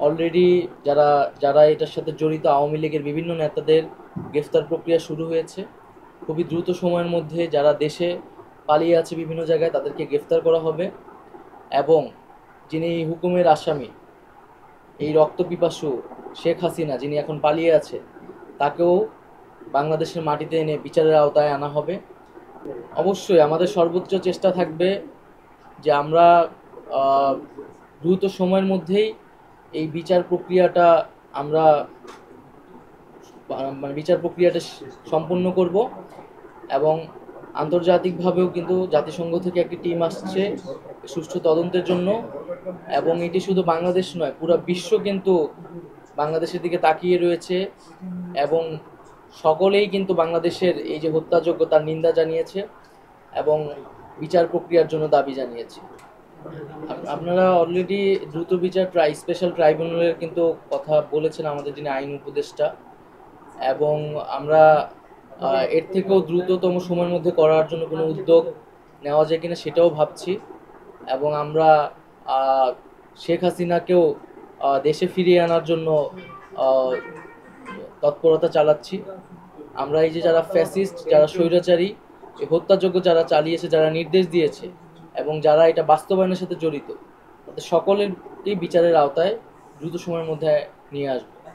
Already যারা যারা এটার সাথে জড়িত আওয়ামী লীগের বিভিন্ন নেতাদের গ্রেফতার প্রক্রিয়া শুরু হয়েছে। খুবই দ্রুত সময়ের মধ্যে যারা দেশে পালিয়ে আছে বিভিন্ন জায়গায় তাদেরকে গ্রেফতার করা হবে, এবং যিনি হুকুমের আসামি, এই রক্তপিপাসু শেখ হাসিনা যিনি এখন পালিয়ে আছে, তাকেও বাংলাদেশের মাটিতে এনে বিচারের আওতায় আনা হবে। অবশ্যই আমাদের সর্বোচ্চ চেষ্টা থাকবে যে আমরা আহ, দ্রুত সময়ের মধ্যেই এই বিচার প্রক্রিয়াটা আমরা মানে বিচার প্রক্রিয়াটা সম্পূর্ণ করব। এবং আন্তর্জাতিকভাবেও কিন্তু জাতিসংঘ থেকে একটি টিম আসছে সুষ্ঠু তদন্তের জন্য। এবং এটি শুধু বাংলাদেশ নয়, পুরো বিশ্ব কিন্তু বাংলাদেশের দিকে তাকিয়ে রয়েছে, এবং সকলেই কিন্তু বাংলাদেশের এই যে হত্যাযজ্ঞ তার নিন্দা জানিয়েছে এবং বিচার প্রক্রিয়ার জন্য দাবি জানিয়েছে। আপনারা অলরেডি দ্রুত বিচার স্পেশাল ট্রাইব্যুনালের কিন্তু কথা বলেছেন আমাদের যিনি আইন উপদেষ্টা, এবং আমরা এর থেকেও দ্রুততম সময়ের মধ্যে করার জন্য কোনো উদ্যোগ নেওয়া যায় কিনা সেটাও ভাবছি। এবং আমরা আহ, শেখ হাসিনাকেও দেশে ফিরিয়ে আনার জন্য আহ, তৎপরতা চালাচ্ছি। আমরা এই যে যারা ফ্যাসিস্ট, যারা স্বৈরাচারী, এই হত্যাযজ্ঞ যারা চালিয়েছে, যারা নির্দেশ দিয়েছে এবং যারা এটা বাস্তবায়নের সাথে জড়িত, তাদের সকলেরই বিচারের আওতায় দ্রুত সময়ের মধ্যে নিয়ে আসবো।